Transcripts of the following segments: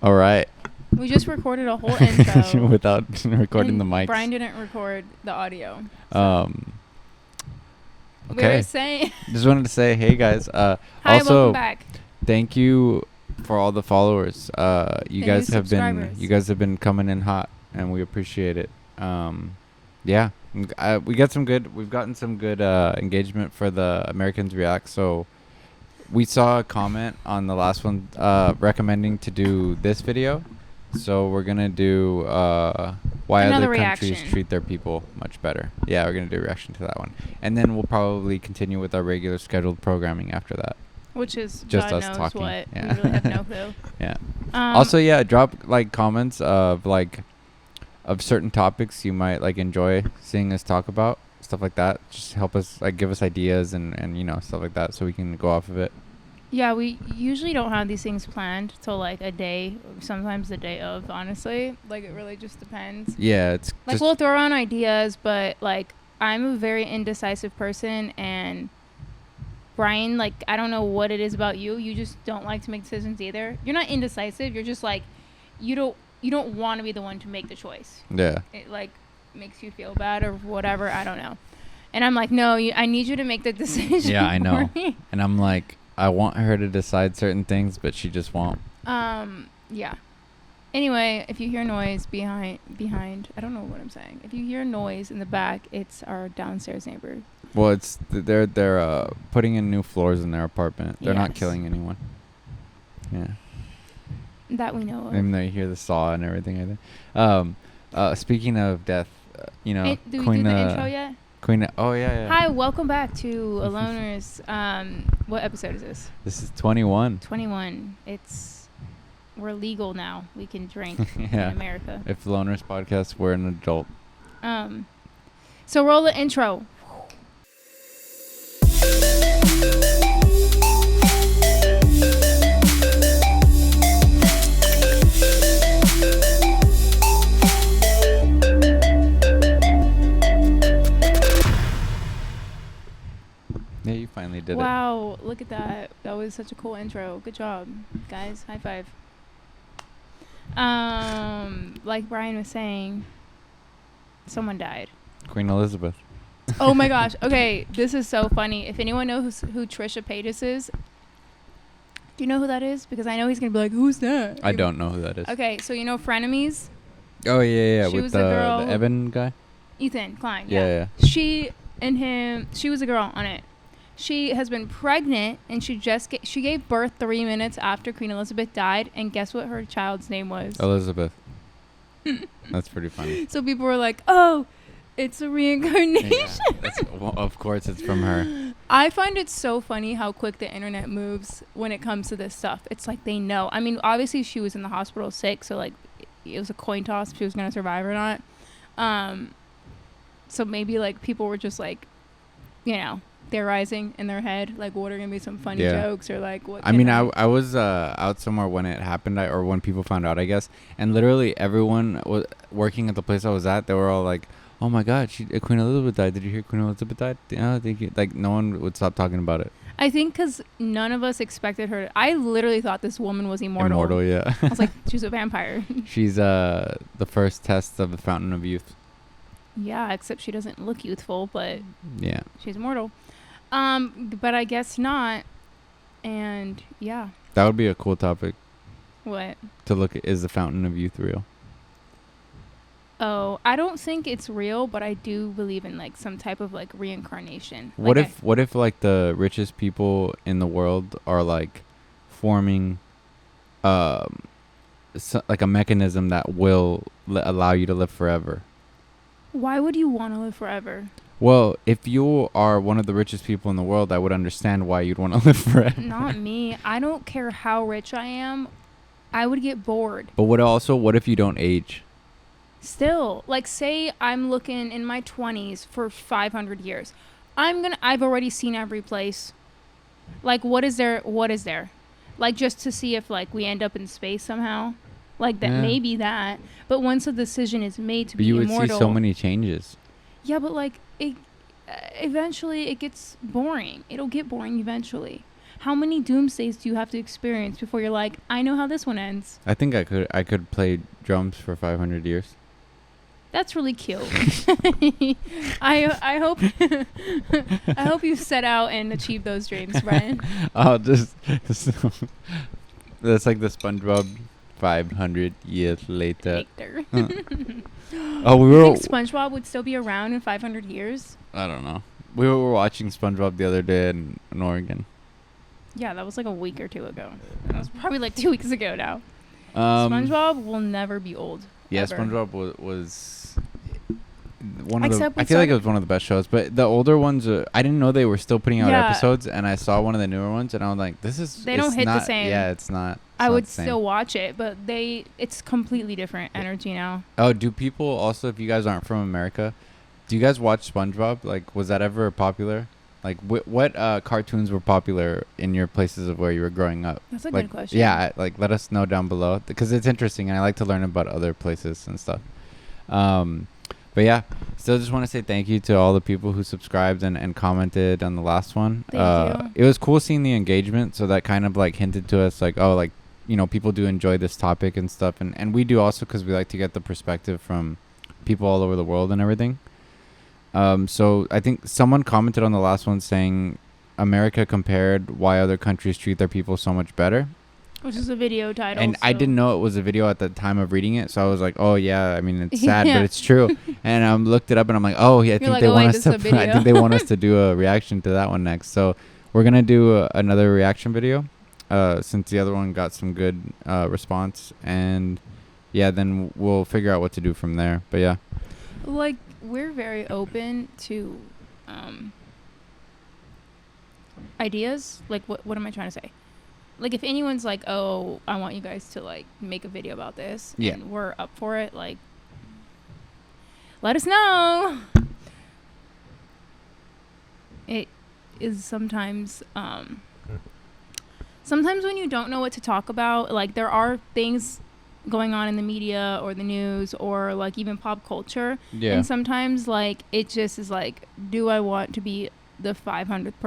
All right. We just recorded a whole intro without recording the and mics. Brian didn't record the audio. Okay. We were saying. Just wanted to say, hey guys. Hi, also, welcome back. thank you for all the followers. You guys have been coming in hot, and we appreciate it. Yeah, we've gotten some good engagement for the Americans React. So we saw a comment on the last one recommending to do this video. So we're gonna do why Another other countries reaction. treat their people much better. Yeah, we're gonna do a reaction to that one, and then we'll probably continue with our regular scheduled programming after that. Which is Just God us knows talking. what. Yeah. We really have no clue. Yeah. Also, yeah, drop comments of certain topics you might enjoy seeing us talk about, stuff like that. Just help us give us ideas and stuff like that, so we can go off of it. Yeah, we usually don't have these things planned till a day, sometimes the day of, honestly. It really just depends. Yeah, it's we'll throw around ideas, but I'm a very indecisive person, and Brian, I don't know what it is about you. You just don't like to make decisions either. You're not indecisive. You're just you don't want to be the one to make the choice. Yeah. It makes you feel bad or whatever. I don't know. And I'm no, I need you to make the decision. Yeah, I know. For me. And I'm I want her to decide certain things, but she just won't. Yeah. Anyway, if you hear noise behind, I don't know what I'm saying. If you hear noise in the back, it's our downstairs neighbor. Well, it's they're putting in new floors in their apartment. They're not Yes. killing anyone. Yeah. That we know of. Even though you hear the saw and everything, I think. Speaking of death, Did we Queen, do the intro yet? Queen. Oh yeah. Hi, welcome back to Aloners. What episode is this? This is 21. 21. We're legal now. We can drink Yeah. in America. If Loners Podcast were an adult. So roll the intro. Yeah, you finally did it. Wow, look at that. That was such a cool intro. Good job, guys. High five. Like Brian was saying, someone died. Queen Elizabeth. Oh my gosh. Okay, this is so funny. If anyone knows who Trisha Paytas is, do you know who that is? Because I know he's going to be like, who's that? I don't know who that is. Okay, so Frenemies? Oh, yeah. She With was the the girl- Evan guy? Ethan Klein. Yeah. She and him, she was a girl on it. She has been pregnant, and she gave birth 3 minutes after Queen Elizabeth died, and guess what her child's name was? Elizabeth. That's pretty funny. So people were like, oh, it's a reincarnation. Yeah, of course it's from her. I find it so funny how quick the internet moves when it comes to this stuff. It's they know. I mean, obviously she was in the hospital sick, so it was a coin toss if she was going to survive or not. So maybe people were just theorizing in their head, what are going to be some funny jokes or what. I mean, I was out somewhere when it happened, or when people found out, I guess, and literally everyone was working at the place I was at. They were all like, "Oh my God, Queen Elizabeth died! Did you hear Queen Elizabeth died?" Yeah, thank you. No one would stop talking about it. I think because none of us expected her. I literally thought this woman was immortal. Immortal, yeah. I was like, she's a vampire. She's the first test of the Fountain of Youth. Yeah, except she doesn't look youthful, but yeah, she's immortal. But I guess not. And yeah. That would be a cool topic. What? To look at, is the Fountain of Youth real? Oh, I don't think it's real, but I do believe in some type of reincarnation. What if the richest people in the world are forming a mechanism that will allow you to live forever? Why would you want to live forever? Well, if you are one of the richest people in the world, I would understand why you'd want to live forever. Not me. I don't care how rich I am. I would get bored. But what if you don't age? Still, say I'm looking in my 20s for 500 years. I've already seen every place. What is there? Just to see if we end up in space somehow. That, yeah. Maybe that. But once a decision is made to be immortal. immortal. You would see so many changes. Yeah, but eventually it gets boring. It'll get boring eventually. how many doomsdays do you have to experience before you're like, I know how this one ends? I think I could play drums for 500 years. That's really cute. I hope I hope you set out and achieve those dreams, Brian. I'll just that's like the SpongeBob 500 years later. Oh, we were. You think SpongeBob would still be around in 500 years? I don't know. We were watching SpongeBob the other day in Oregon. Yeah, that was like a week or two ago. That was probably like 2 weeks ago now. SpongeBob will never be old. Yeah, ever. SpongeBob was one of Except the. I feel like it was one of the best shows. But the older ones, I didn't know they were still putting out episodes, and I saw one of the newer ones, and I was like, "This is." They don't hit the same. Yeah, it's not. I would still watch it, but it's completely different energy now. Oh, do people also, if you guys aren't from America, do you guys watch SpongeBob? Like, was that ever popular? Like, what cartoons were popular in your places of where you were growing up? That's a good question. Yeah, like, let us know down below, because it's interesting, and I like to learn about other places and stuff. But yeah, still just want to say thank you to all the people who subscribed and commented on the last one. Thank you. It was cool seeing the engagement, so that kind of like hinted to us like, oh, like, you know, people do enjoy this topic and stuff, and we do also, because we like to get the perspective from people all over the world and everything. So I think someone commented on the last one saying America compared why other countries treat their people so much better. Which is a video title. And I didn't know it was a video at the time of reading it, so I was like, "Oh yeah, I mean it's sad, but it's true." And I looked it up, and I'm like, "Oh yeah, I think they want us to. I think they want us to do a reaction to that one next." So we're gonna do another reaction video, since the other one got some good response, and yeah, then we'll figure out what to do from there. But yeah, like we're very open to ideas. Like what am I trying to say? Like, if anyone's like, oh, I want you guys to, like, make a video about this, and we're up for it, like, let us know. It is sometimes when you don't know what to talk about, like, there are things going on in the media or the news or, like, even pop culture. Yeah. And sometimes, like, it just is like, do I want to be the 500th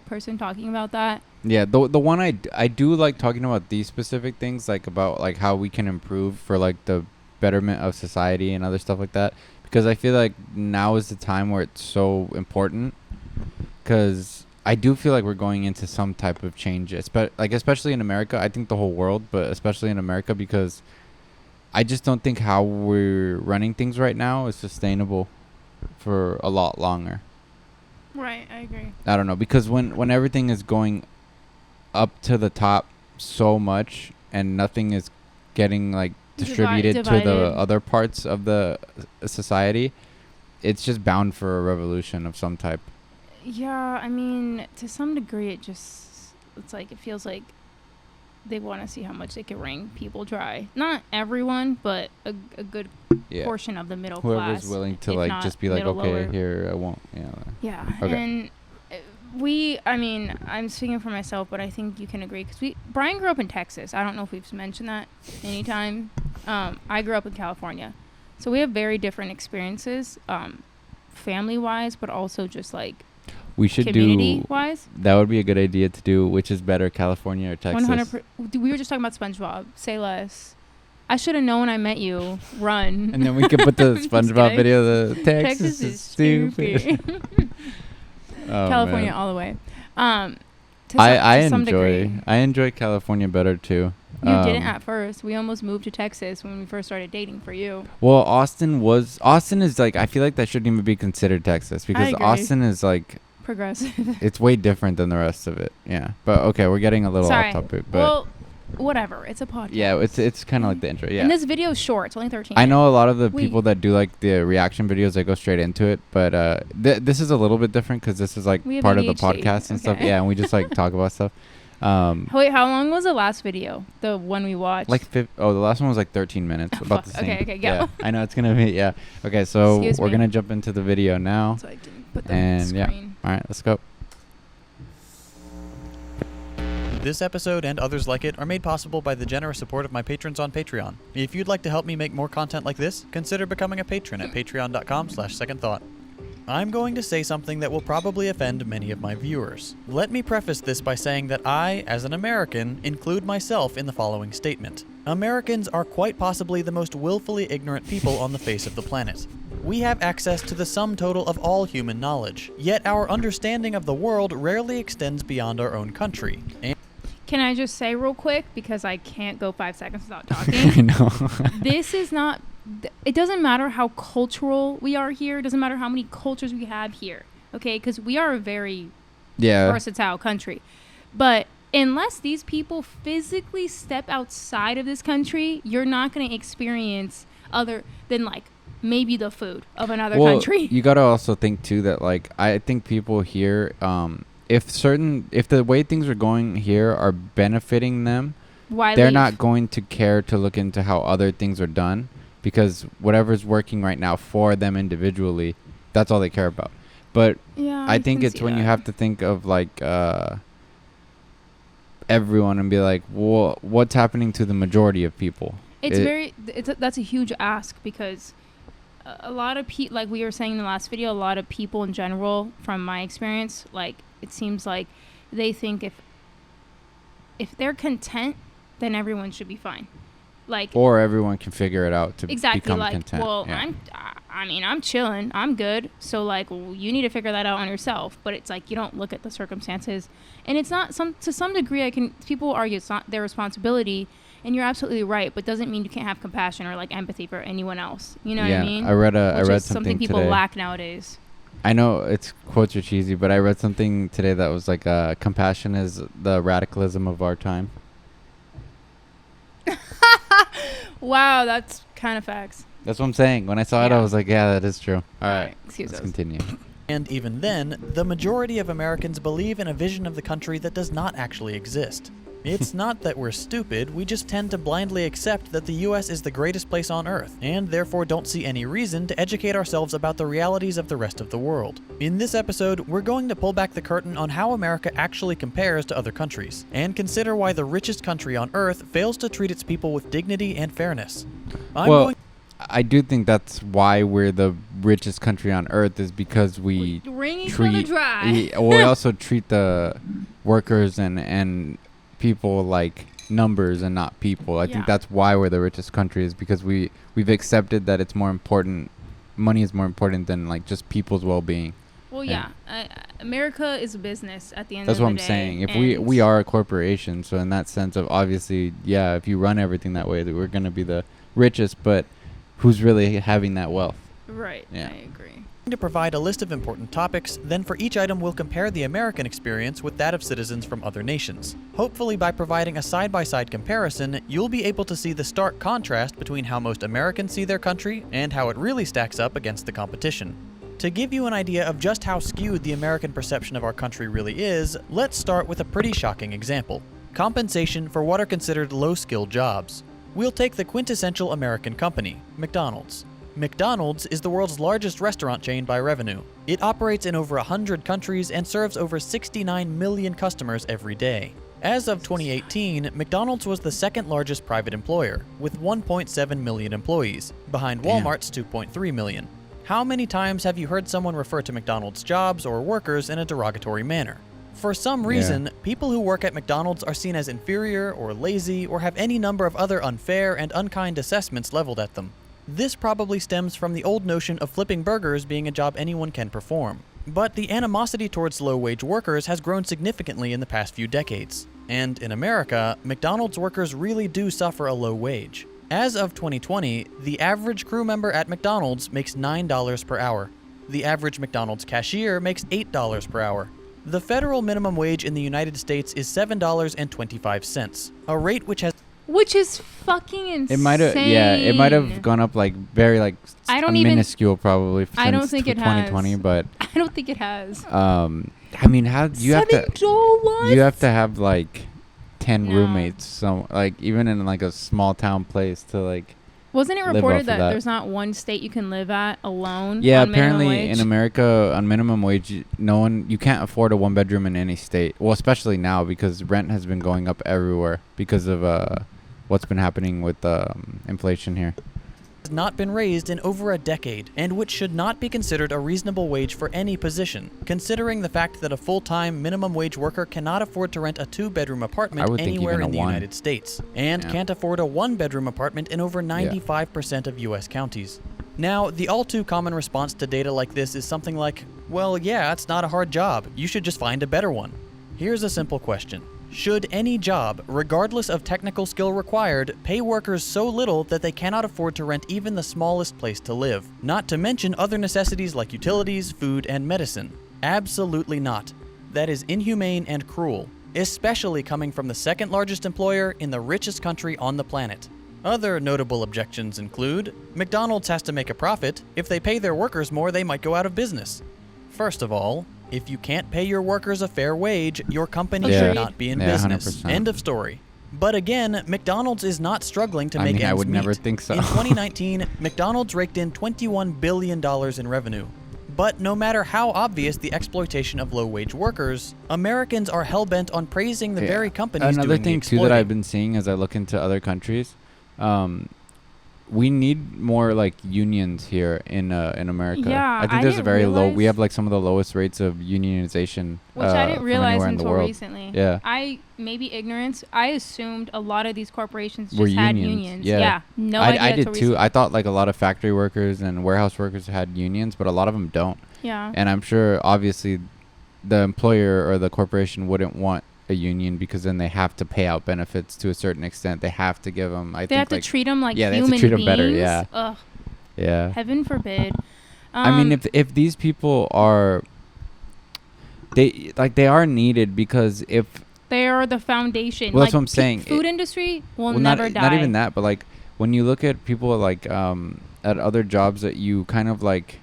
person talking about that? Yeah, the one I do like talking about these specific things, like about like how we can improve for like the betterment of society and other stuff like that, because I feel like now is the time where it's so important, because I do feel like we're going into some type of change, especially in America. I think the whole world, but especially in America, because I just don't think how we're running things right now is sustainable for a lot longer. Right, I agree. I don't know, because when everything is going up to the top so much and nothing is getting like distributed to the other parts of the society, it's just bound for a revolution of some type. Yeah, I mean, to some degree it's like it feels like they want to see how much they can wring people dry. Not everyone, but a good portion of the middle class. Whoever's willing to like just be like, okay, lower. Here I won't. Yeah. Okay. And I'm speaking for myself, but I think you can agree, because Brian grew up in Texas. I don't know if we've mentioned that anytime. I grew up in California, so we have very different experiences, family-wise, but also just like we should community-wise. That would be a good idea to do. Which is better, California or Texas? 100%. We were just talking about SpongeBob. Say less. I should have known I met you. Run. And then we could put the SpongeBob video. The Texas is stupid. Oh, California all the way. I enjoy California better too. You didn't at first. We almost moved to Texas when we first started dating for you. Well, Austin is like, I feel like that shouldn't even be considered Texas, because Austin is like progressive. It's way different than the rest of it. Yeah. But okay, we're getting a little off topic, but well, whatever. It's a podcast. Yeah, it's kind of like the intro. Yeah. And this video is short. It's only 13 minutes. I know a lot of the people that do like the reaction videos, they go straight into it, but this is a little bit different, because this is like part of the podcast and stuff. Yeah, and we just like talk about stuff. Wait, how long was the last video? The one we watched? Like the last one was like 13 minutes. About the same. Okay, go. Yeah, I know it's gonna be. Yeah. Okay, so we're gonna jump into the video now. So I didn't put the screen. Yeah. All right, let's go. This episode and others like it are made possible by the generous support of my patrons on Patreon. If you'd like to help me make more content like this, consider becoming a patron at patreon.com/secondthought. I'm going to say something that will probably offend many of my viewers. Let me preface this by saying that I, as an American, include myself in the following statement. Americans are quite possibly the most willfully ignorant people on the face of the planet. We have access to the sum total of all human knowledge, yet our understanding of the world rarely extends beyond our own country. Can I just say real quick, because I can't go 5 seconds without talking? I know. This is not, it doesn't matter how cultural we are here. It doesn't matter how many cultures we have here, okay? Because we are a very versatile country. But unless these people physically step outside of this country, you're not going to experience other than, like, maybe the food of another country. You got to also think, too, that, like, I think people here, if the way things are going here are benefiting them, they're not going to care to look into how other things are done, because whatever's working right now for them individually, that's all they care about. But I think it's when you have to think of, like, everyone and be like, well, what's happening to the majority of people? That's a huge ask, because a lot of people, like we were saying in the last video, a lot of people in general, from my experience, like, it seems like they think if they're content, then everyone should be fine. Like, or everyone can figure it out to become like, content. Well, yeah. I'm chilling, I'm good. So, like, you need to figure that out on yourself. But it's like, you don't look at the circumstances, and it's not to some degree. People argue it's not their responsibility, and you're absolutely right. But doesn't mean you can't have compassion or, like, empathy for anyone else. You know what I mean? I read something people today. lack nowadays. I know it's quotes are cheesy, but I read something today that was like, compassion is the radicalism of our time. Wow, that's kind of facts. That's what I'm saying. When I saw it, I was like, yeah, that is true. All right, excuse us. Let's continue. And even then, the majority of Americans believe in a vision of the country that does not actually exist. It's not that we're stupid, we just tend to blindly accept that the US is the greatest place on Earth, and therefore don't see any reason to educate ourselves about the realities of the rest of the world. In this episode, we're going to pull back the curtain on how America actually compares to other countries, and consider why the richest country on Earth fails to treat its people with dignity and fairness. I do think that's why we're the richest country on Earth, is because we wring each other dry. We also treat the workers and people like numbers and not people. I think that's why we're the richest country, is because we've accepted that it's more important. Money is more important than, like, just people's well-being. Well, America is a business at the end of the day. That's what I'm saying. If we are a corporation, so in that sense of, obviously, if you run everything that way, that we're going to be the richest, but who's really having that wealth? Right. Yeah. I agree. To provide a list of important topics, then for each item we'll compare the American experience with that of citizens from other nations. Hopefully, by providing a side-by-side comparison, you'll be able to see the stark contrast between how most Americans see their country and how it really stacks up against the competition. To give you an idea of just how skewed the American perception of our country really is, let's start with a pretty shocking example: compensation for what are considered low-skilled jobs. We'll take the quintessential American company, McDonald's. McDonald's is the world's largest restaurant chain by revenue. It operates in over 100 countries and serves over 69 million customers every day. As of 2018, McDonald's was the second largest private employer, with 1.7 million employees, behind Walmart's 2.3 million. How many times have you heard someone refer to McDonald's jobs or workers in a derogatory manner? For some reason, people who work at McDonald's are seen as inferior or lazy or have any number of other unfair and unkind assessments leveled at them. This probably stems from the old notion of flipping burgers being a job anyone can perform. But the animosity towards low-wage workers has grown significantly in the past few decades. And in America, McDonald's workers really do suffer a low wage. As of 2020, the average crew member at McDonald's makes $9 per hour. The average McDonald's cashier makes $8 per hour. The federal minimum wage in the United States is $7.25, a rate which is fucking insane. It might have gone up, like, very, like, minuscule probably since I don't think it 2020, has. but I don't think it has. I mean, how you have to have like 10 roommates, so, like, even in, like, a small town place to, like, wasn't it reported that there's not one state you can live at alone? Yeah, on apparently minimum wage? In America, on minimum wage, you can't afford a one-bedroom in any state. Well, especially now, because rent has been going up everywhere because of what's been happening with inflation here. has not been raised in over a decade, and which should not be considered a reasonable wage for any position, considering the fact that a full-time minimum wage worker cannot afford to rent a 2-bedroom apartment anywhere in the United States, and can't afford a 1-bedroom apartment in over 95% of U.S. counties. Now, the all too common response to data like this is something like, well, yeah, it's not a hard job. You should just find a better one. Here's a simple question. Should any job, regardless of technical skill required, pay workers so little that they cannot afford to rent even the smallest place to live? Not to mention other necessities like utilities, food, and medicine. Absolutely not. That is inhumane and cruel, especially coming from the second largest employer in the richest country on the planet. Other notable objections include, McDonald's has to make a profit. If they pay their workers more, they might go out of business. First of all, if you can't pay your workers a fair wage, your company should not be in business. 100%. End of story. But again, McDonald's is not struggling to make ends meet. I would never think so. In 2019, McDonald's raked in $21 billion in revenue. But no matter how obvious the exploitation of low-wage workers, Americans are hell-bent on praising the very companies doing the exploiting. Another thing, too, that I've been seeing as I look into other countries, we need more like unions here in America. Yeah, I think there's a very low. We have like some of the lowest rates of unionization, which I didn't realize until world. recently. Yeah, maybe ignorance. I assumed a lot of these corporations were just had unions. Yeah, no idea. I did too. Recently. I thought like a lot of factory workers and warehouse workers had unions, but a lot of them don't. Yeah, and I'm sure obviously the employer or the corporation wouldn't want a union because then they have to pay out benefits to a certain extent. They have to give them. They have to treat them like human beings. They have to treat them better. Yeah. Ugh. Yeah. Heaven forbid. I mean, if these people are, they are needed because if they are the foundation. Well, that's what I'm saying. Food industry will never die. Not even that, but like when you look at people like at other jobs that you kind of like,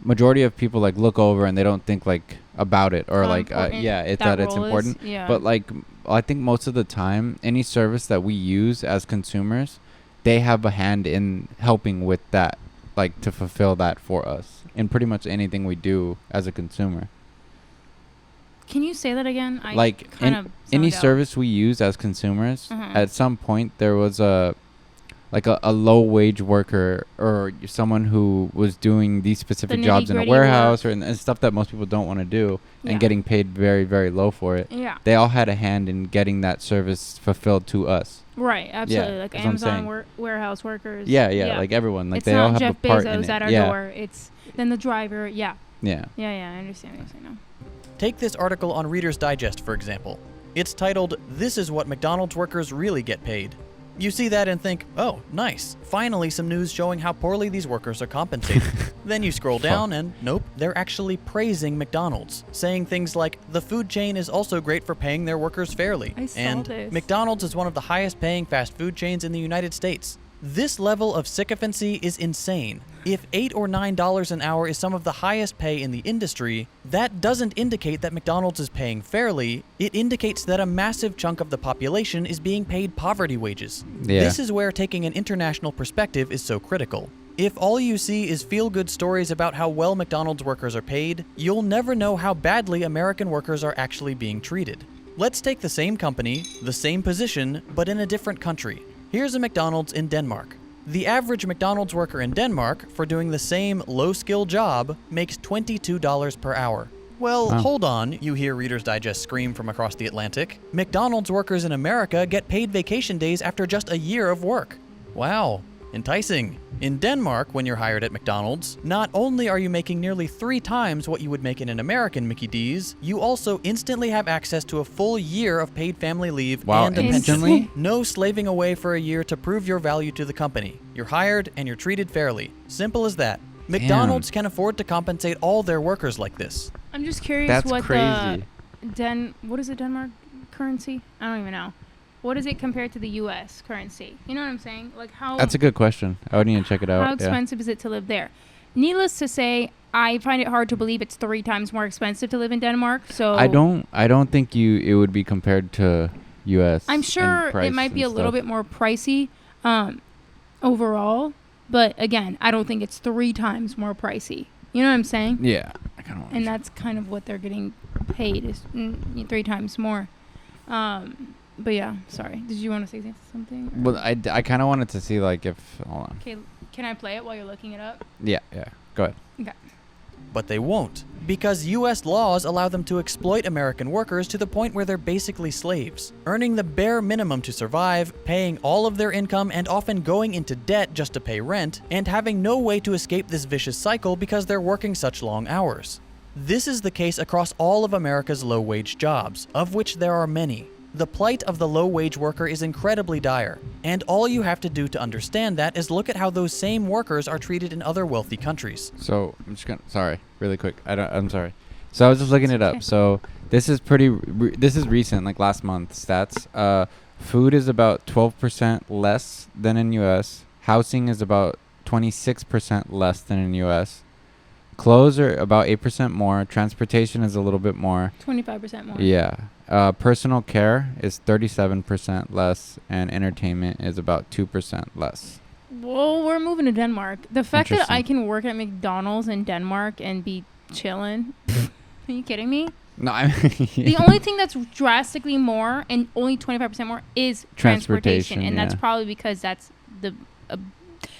majority of people like look over and they don't think like about it or like it's important. Yeah. But like I think most of the time, any service that we use as consumers, they have a hand in helping with that, like to fulfill that for us in pretty much anything we do as a consumer. Can you say that again? Any service we use as consumers, at some point there was a low wage worker or someone who was doing these specific jobs in a warehouse or and stuff that most people don't want to do and getting paid very, very low for it. Yeah. They all had a hand in getting that service fulfilled to us. Right, absolutely. Yeah, like Amazon warehouse workers. Yeah, like everyone. Like they all have a part in it. It's not Jeff Bezos at our door. It's then the driver. Yeah. Yeah. Yeah, I understand what you're saying now. Take this article on Reader's Digest, for example. It's titled, "This is what McDonald's workers really get paid." You see that and think, oh, nice. Finally some news showing how poorly these workers are compensated. Then you scroll down and nope, they're actually praising McDonald's, saying things like, the food chain is also great for paying their workers fairly. This. McDonald's is one of the highest paying fast food chains in the United States. This level of sycophancy is insane. If $8 or $9 an hour is some of the highest pay in the industry, that doesn't indicate that McDonald's is paying fairly. It indicates that a massive chunk of the population is being paid poverty wages. Yeah. This is where taking an international perspective is so critical. If all you see is feel-good stories about how well McDonald's workers are paid, you'll never know how badly American workers are actually being treated. Let's take the same company, the same position, but in a different country. Here's a McDonald's in Denmark. The average McDonald's worker in Denmark, for doing the same low-skill job, makes $22 per hour. Well, hold on, you hear Reader's Digest scream from across the Atlantic. McDonald's workers in America get paid vacation days after just a year of work. Wow, enticing. In Denmark, when you're hired at McDonald's, not only are you making nearly 3 times what you would make in an American Mickey D's, you also instantly have access to a full year of paid family leave and a pension. No slaving away for a year to prove your value to the company. You're hired and you're treated fairly. Simple as that. McDonald's can afford to compensate all their workers like this. I'm just curious. That's what crazy. What is the Denmark currency? I don't even know. What is it compared to the U.S. currency? You know what I'm saying? Like how? That's a good question. I would need to check it out. How expensive is it to live there? Needless to say, I find it hard to believe it's 3 times more expensive to live in Denmark. So I don't think it would be compared to U.S. I'm sure it might be a little bit more pricey, overall. But again, I don't think it's 3 times more pricey. You know what I'm saying? Yeah. And that's kind of what they're getting paid is 3 times more. But yeah, sorry. Did you want to say something? Well, I kind of wanted to see like if hold on. Okay, Can I play it while you're looking it up? Yeah. Go ahead. Okay. But they won't, because U.S. laws allow them to exploit American workers to the point where they're basically slaves, earning the bare minimum to survive, paying all of their income and often going into debt just to pay rent, and having no way to escape this vicious cycle because they're working such long hours. This is the case across all of America's low-wage jobs, of which there are many. The plight of the low-wage worker is incredibly dire, and all you have to do to understand that is look at how those same workers are treated in other wealthy countries. So I'm just gonna really quick. I'm sorry. So I was just looking it up. So this is this is recent, like last month stats. Food is about 12% less than in U.S. Housing is about 26% less than in U.S. Clothes are about 8% more. Transportation is a little bit more. 25% more. Yeah. Personal care is 37% less, and entertainment is about 2% less. Well, we're moving to Denmark. The fact that I can work at McDonald's in Denmark and be chilling. Are you kidding me? No, I mean, the only thing that's drastically more and only 25% more is transportation. And that's probably because that's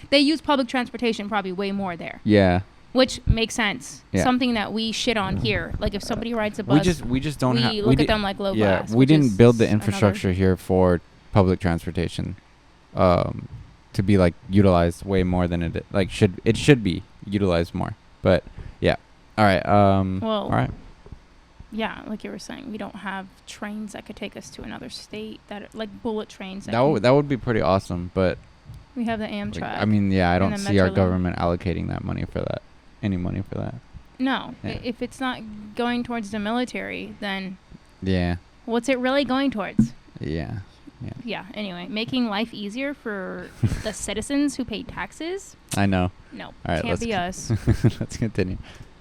they use public transportation probably way more there. Yeah. Which makes sense. Yeah. Something that we shit on here. Like if somebody rides a bus, we just don't have. We look at them like low class. Yeah, we didn't build the infrastructure here for public transportation, to be like utilized way more than it should be utilized more. But yeah, all right. Well, all right. Yeah, like you were saying, we don't have trains that could take us to another state that are, like bullet trains. That would be pretty awesome, but we have the Amtrak. I mean, yeah, I don't see our government allocating that money for that. Any money for that? No. Yeah. If it's not going towards the military, then yeah. What's it really going towards? Yeah. Yeah. Anyway, making life easier for the citizens who pay taxes. I know. No. All right, can't be us. Let's continue.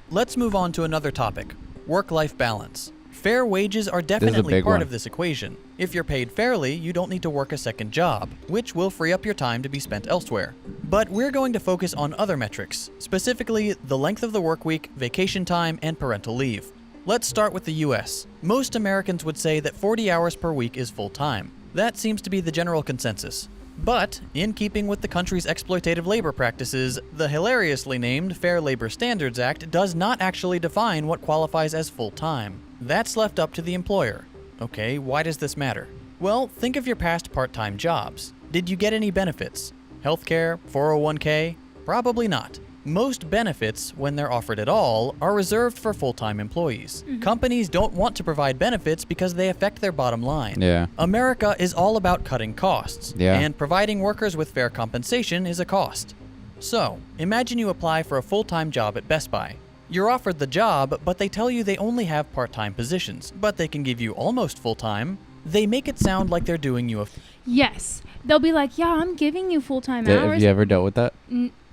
Let's move on to another topic: work-life balance. Fair wages are definitely part of this equation. If you're paid fairly, you don't need to work a second job, which will free up your time to be spent elsewhere. But we're going to focus on other metrics, specifically the length of the work week, vacation time, and parental leave. Let's start with the US. Most Americans would say that 40 hours per week is full-time. That seems to be the general consensus. But, in keeping with the country's exploitative labor practices, the hilariously named Fair Labor Standards Act does not actually define what qualifies as full-time. That's left up to the employer. Okay, why does this matter? Well, think of your past part-time jobs. Did you get any benefits? Healthcare, 401k? Probably not. Most benefits, when they're offered at all, are reserved for full-time employees. Mm-hmm. Companies don't want to provide benefits because they affect their bottom line. Yeah. America is all about cutting costs, yeah. And providing workers with fair compensation is a cost. So, imagine you apply for a full-time job at Best Buy. You're offered the job, but they tell you they only have part-time positions, but they can give you almost full-time. They make it sound like they're doing you a Yes. They'll be like, yeah, I'm giving you full-time hours. Have you ever dealt with that?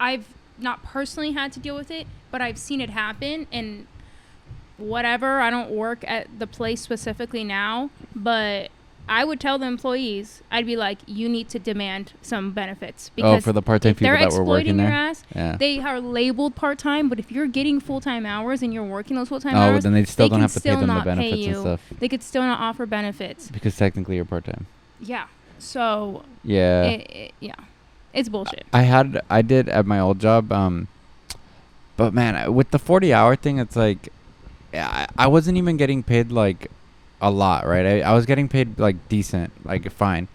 I've not personally had to deal with it, but I've seen it happen. And whatever, I don't work at the place specifically now, but I would tell the employees, I'd be like, you need to demand some benefits. Because for the part-time people that were working there? They're exploiting your ass. They are labeled part-time, but if you're getting full-time hours and you're working those full-time hours, then they still don't have to pay them the benefits and stuff. They could still not offer benefits. Because technically you're part-time. Yeah. So. Yeah. Yeah. It's bullshit. I did at my old job, but man, with the 40-hour thing, it's like, I wasn't even getting paid like a lot, right? I was getting paid like decent, like fine,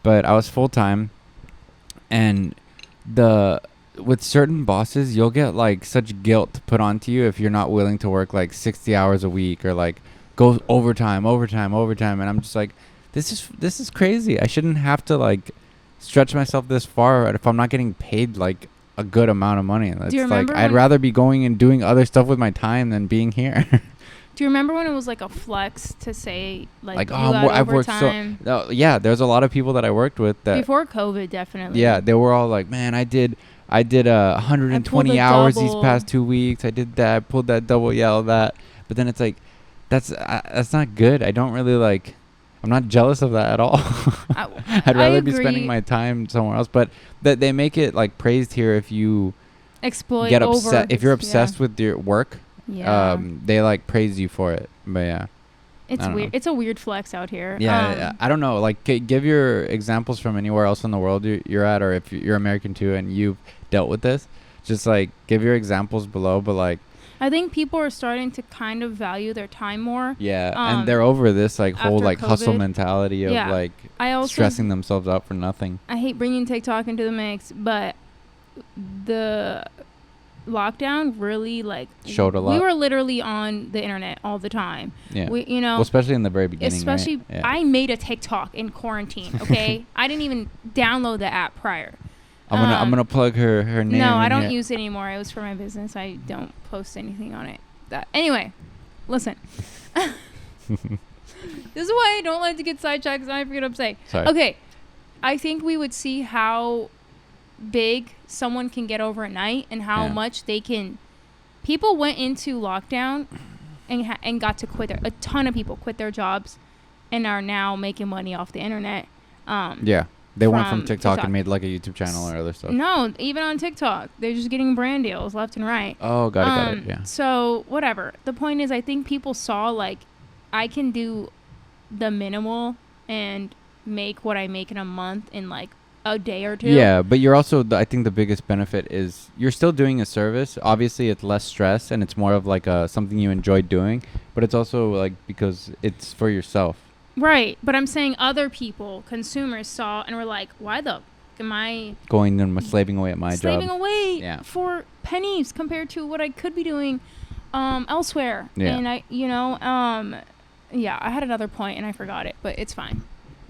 but I was full-time, and with certain bosses, you'll get like such guilt put onto you if you're not willing to work like 60 hours a week or like go overtime, and I'm just like, this is crazy. I shouldn't have to like stretch myself this far if I'm not getting paid like a good amount of money. That's like, I'd rather be going and doing other stuff with my time than being here. Do you remember when it was like a flex to say like I've worked so there's a lot of people that I worked with that before COVID, definitely. Yeah, they were all like, man, I did 120 hours these past 2 weeks. I did that, I pulled that double, all that. But then it's like, that's not good. I don't really like, I'm not jealous of that at all. I'd rather be spending my time somewhere else. But they make it like praised here if you get upset. If you're obsessed with your work, they like praise you for it. But yeah. It's weird. It's a weird flex out here. Yeah, I don't know. Like, give your examples from anywhere else in the world you're at, or if you're American too and you've dealt with this. Just like give your examples below, but like. I think people are starting to kind of value their time more. Yeah, and they're over this like whole like COVID. hustle mentality of like stressing themselves out for nothing. I hate bringing TikTok into the mix, but the lockdown really like showed a lot. We were literally on the internet all the time. Yeah, well, especially in the very beginning. Especially, right? Yeah. I made a TikTok in quarantine. Okay, I didn't even download the app prior. I'm gonna plug her name. No, I don't use it anymore. It was for my business. I don't post anything on it. Anyway, listen. This is why I don't like to get sidetracked because I forget what I'm saying. Sorry. Okay, I think we would see how big someone can get overnight and how much they can. People went into lockdown and got to quit. A ton of people quit their jobs and are now making money off the internet. Yeah. They went from TikTok and made like a YouTube channel or other stuff. No, even on TikTok, they're just getting brand deals left and right. Oh, got it. Yeah. So whatever. The point is, I think people saw like, I can do the minimal and make what I make in a month in like a day or two. Yeah, but you're also, I think the biggest benefit is you're still doing a service. Obviously, it's less stress and it's more of like something you enjoy doing. But it's also like because it's for yourself. Right, but I'm saying other people, consumers, saw and were like, "Why the f- am I going and slaving away at my job? Slaving away for pennies compared to what I could be doing elsewhere." Yeah. And I had another point and I forgot it, but it's fine.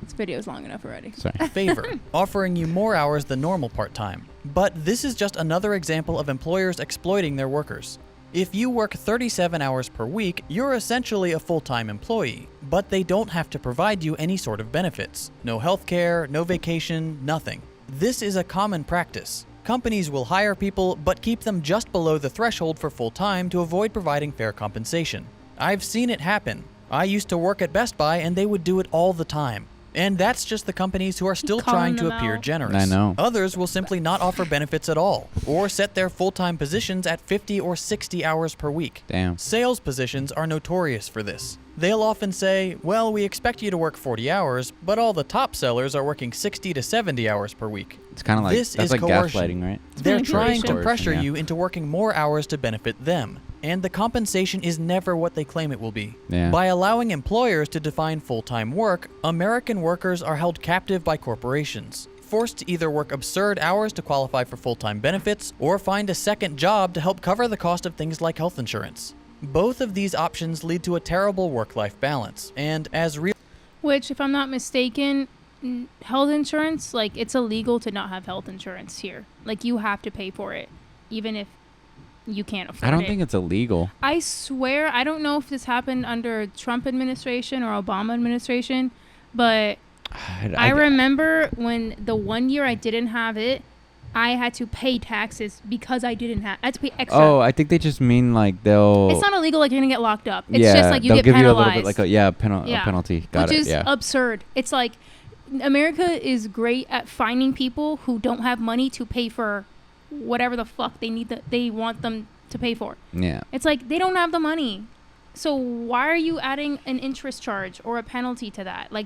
This video is long enough already. Sorry. Favor, offering you more hours than normal part-time. But this is just another example of employers exploiting their workers. If you work 37 hours per week, you're essentially a full-time employee, but they don't have to provide you any sort of benefits. No healthcare, no vacation, nothing. This is a common practice. Companies will hire people, but keep them just below the threshold for full-time to avoid providing fair compensation. I've seen it happen. I used to work at Best Buy and they would do it all the time. And that's just the companies who are still trying to appear generous. I know. Others will simply not offer benefits at all, or set their full-time positions at 50 or 60 hours per week. Damn. Sales positions are notorious for this. They'll often say, well, we expect you to work 40 hours, but all the top sellers are working 60 to 70 hours per week. It's kind of like, this that's is like coercion. gaslighting, right? They're trying to pressure you into working more hours to benefit them. And the compensation is never what they claim it will be. Yeah. By allowing employers to define full-time work, American workers are held captive by corporations, forced to either work absurd hours to qualify for full-time benefits, or find a second job to help cover the cost of things like health insurance. Both of these options lead to a terrible work-life balance, and as real... Which, if I'm not mistaken, health insurance, like, it's illegal to not have health insurance here. Like, you have to pay for it, even if you can't afford it. I don't think it's illegal. I swear, I don't know if this happened under Trump administration or Obama administration, but I remember when the 1 year I didn't have it, I had to pay taxes because I had to pay extra. Oh, I think they just mean like It's not illegal, like you're gonna get locked up. It's just like you get penalized. They'll give you a little bit like a penalty. Which is absurd. It's like America is great at finding people who don't have money to pay for whatever the fuck they want them to pay for. Yeah. It's like they don't have the money. So why are you adding an interest charge or a penalty to that? Like,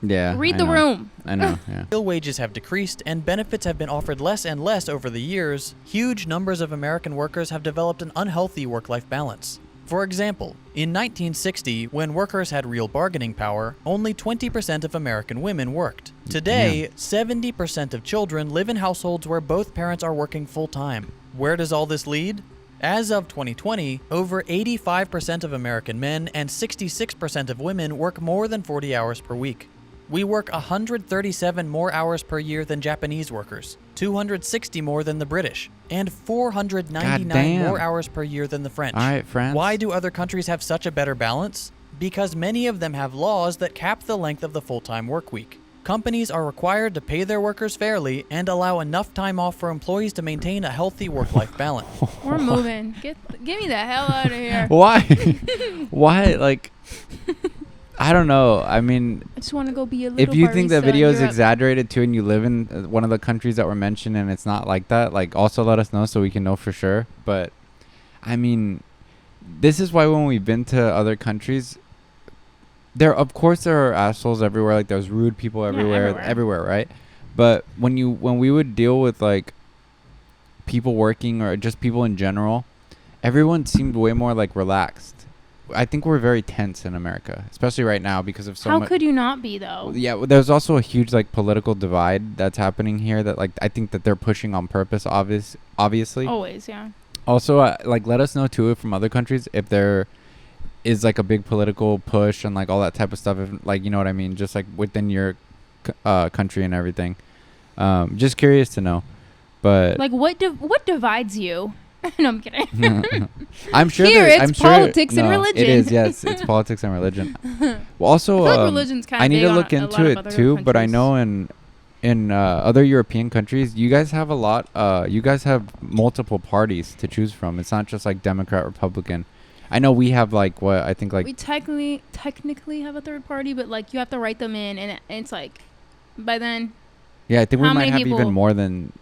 read the room. I know, yeah. Real wages have decreased and benefits have been offered less and less over the years. Huge numbers of American workers have developed an unhealthy work-life balance. For example, in 1960, when workers had real bargaining power, only 20% of American women worked. Today, 70% of children live in households where both parents are working full-time. Where does all this lead? As of 2020, over 85% of American men and 66% of women work more than 40 hours per week. We work 137 more hours per year than Japanese workers, 260 more than the British, and 499 more hours per year than the French. All right, France. Why do other countries have such a better balance? Because many of them have laws that cap the length of the full-time work week. Companies are required to pay their workers fairly and allow enough time off for employees to maintain a healthy work-life balance. We're moving. Get me the hell out of here. Why? Why? Like... I don't know. I mean, I just want to go be a little if you think the video is Europe. exaggerated too and you live in one of the countries that were mentioned and it's not like that, like also let us know so we can know for sure. But I mean, this is why when we've been to other countries, there are assholes everywhere. Like there's rude people everywhere, right? But when we would deal with like people working or just people in general, everyone seemed way more like relaxed. I think we're very tense in America, especially right now because of so much. How could you not be though? Yeah, there's also a huge like political divide that's happening here that like I think that they're pushing on purpose. Obviously. Always, yeah. Also, like let us know too from other countries if there is like a big political push and like all that type of stuff. If, like you know what I mean, just like within your country and everything. Just curious to know, but like what divides you? No, I'm kidding. I'm sure it's politics and religion. It is, yes. It's politics and religion. Well, also, I feel like religion's kind of I need to look into it too, but I know in other European countries, you guys have you guys have multiple parties to choose from. It's not just like Democrat, Republican. I know we have like what I think like we technically have a third party, but like you have to write them in, and it's like by then. Yeah, I think we might have even more than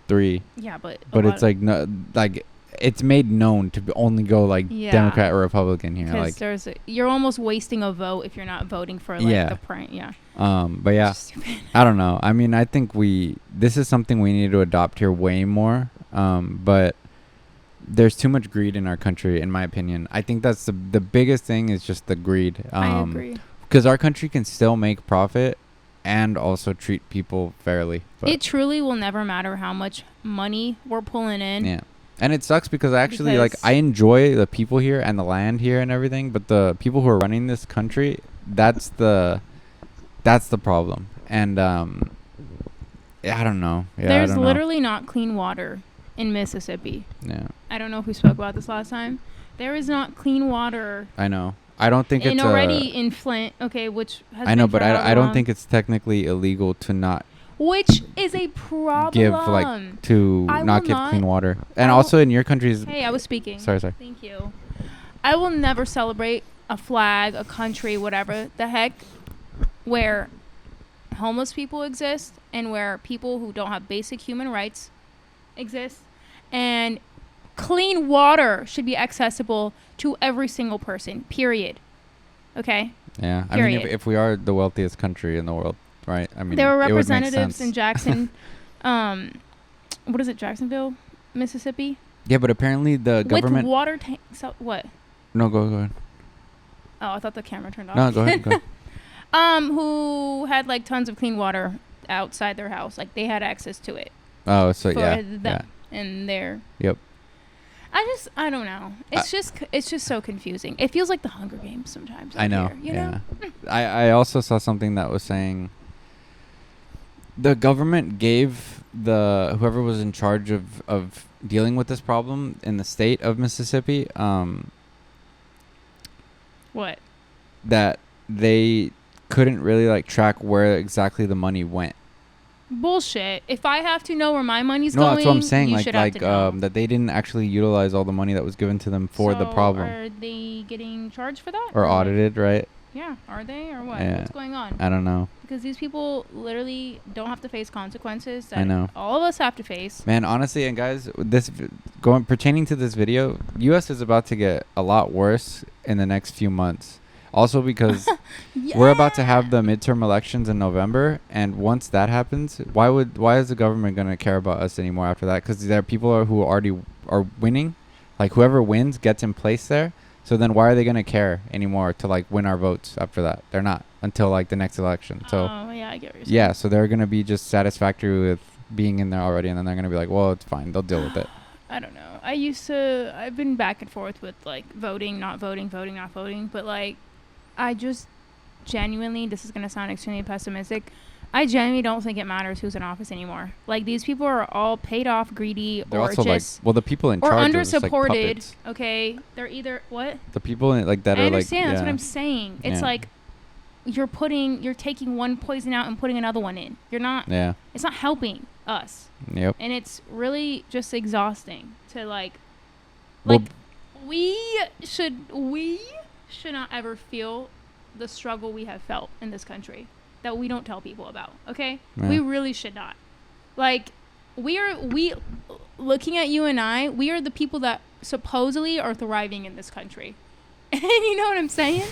3. Yeah, but it's like no, like it's made known to only go like Democrat or Republican here. Like you're almost wasting a vote if you're not voting for like the print. Yeah. But yeah, I don't know. I mean, I think this is something we need to adopt here way more. But there's too much greed in our country, in my opinion. I think that's the biggest thing is just the greed. I agree. Because our country can still make profit and also treat people fairly. But it truly will never matter how much money we're pulling in. Yeah. And it sucks because I enjoy the people here and the land here and everything, but the people who are running this country, that's the problem. And I don't know. Yeah, there's literally not clean water in Mississippi. Yeah. I don't know if we spoke about this last time. There is not clean water. I know. I don't think it's already in Flint, okay, which has I know, but I don't think it's technically illegal to not which is a problem. Give not give clean water. And also in your countries. Hey, I was speaking. Sorry. Thank you. I will never celebrate a flag, a country, whatever the heck, where homeless people exist and where people who don't have basic human rights exist, and clean water should be accessible to every single person, period. Okay? Yeah. Period. I mean, if we are the wealthiest country in the world, right? I mean, there were representatives in Jackson, what is it, Jacksonville, Mississippi? Yeah, but apparently the government... With water tanks, so what? No, go ahead. Oh, I thought the camera turned off. No, go ahead. Who had like tons of clean water outside their house. Like they had access to it. Oh, so for them and their... Yep. I don't know. It's just so confusing. It feels like the Hunger Games sometimes. I know. Here, you know? I also saw something that was saying the government gave whoever was in charge of dealing with this problem in the state of Mississippi, what? That they couldn't really like track where exactly the money went. Bullshit. If I have to know where my money's going, that's what I'm saying. Like that they didn't actually utilize all the money that was given to them for the problem. Are they getting charged for that? Or audited, right? Yeah. Are they or what? Yeah. What's going on? I don't know. Because these people literally don't have to face consequences that I know. all of us have to face. Man, honestly, and guys, pertaining to this video, U.S. is about to get a lot worse in the next few months. Also because we're about to have the midterm elections in November, and once that happens, why is the government going to care about us anymore after that? Because there are people who already are winning. Like whoever wins gets in place there. So then why are they going to care anymore to like win our votes after that? They're not until like the next election. So yeah, I get what you're saying. Yeah, so they're going to be just satisfactory with being in there already, and then they're going to be like, well, it's fine. They'll deal with it. I don't know. I've been back and forth with like voting, not voting, voting, not voting, but like I just genuinely, this is going to sound extremely pessimistic, I genuinely don't think it matters who's in office anymore. Like, these people are all paid off, greedy, they're or also just... Like, well, the people in charge or undersupported, like okay? They're either... What? The people in, like that I are understand, like... that's what I'm saying. It's like, you're taking one poison out and putting another one in. You're not... Yeah. It's not helping us. Yep. And it's really just exhausting to, like... Well, we should not ever feel the struggle we have felt in this country that we don't tell people about, okay? Yeah. We really should not. Like, we looking at you and I, we are the people that supposedly are thriving in this country. And you know what I'm saying?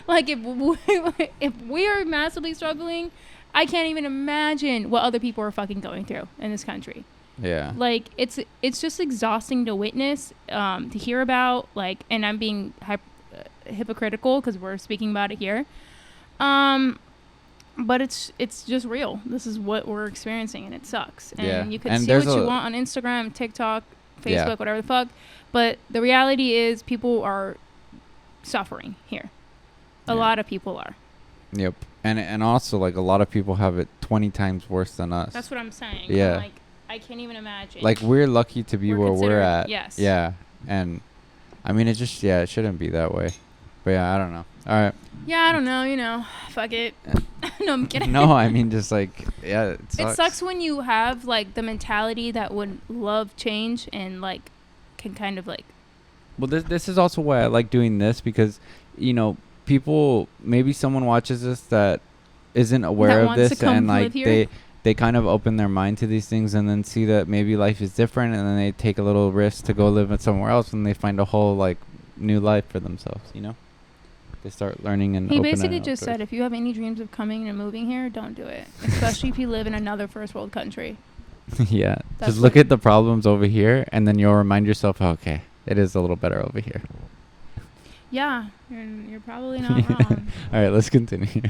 Like, if we are massively struggling, I can't even imagine what other people are fucking going through in this country. Yeah. Like, it's just exhausting to witness, to hear about, like, and I'm being hypocritical because we're speaking about it here. But it's just real. This is what we're experiencing, and it sucks. And you can see what you want on Instagram, TikTok, Facebook, whatever the fuck. But the reality is people are suffering here. A lot of people are. Yep. And also, like, a lot of people have it 20 times worse than us. That's what I'm saying. Yeah. Like, I can't even imagine. Like, we're lucky to be where we're at. Yes. Yeah. And, I mean, it shouldn't be that way. But, yeah, I don't know. All right. Yeah, I don't know. You know, fuck it. No, I'm kidding. No, I mean, just, like, yeah, it sucks. It sucks when you have, like, the mentality that would love change and, like, can kind of, like... Well, this is also why I like doing this because, you know, people, maybe someone watches this that isn't aware of this and, like, they kind of open their mind to these things and then see that maybe life is different and then they take a little risk to go live somewhere else and they find a whole, like, new life for themselves, you know? They start learning and he basically just said if you have any dreams of coming and moving here, don't do it, especially if you live in another first world country. Yeah. Just look at the problems over here and then you'll remind yourself, okay, it is a little better over here. Yeah, you're probably not wrong. All right, let's continue.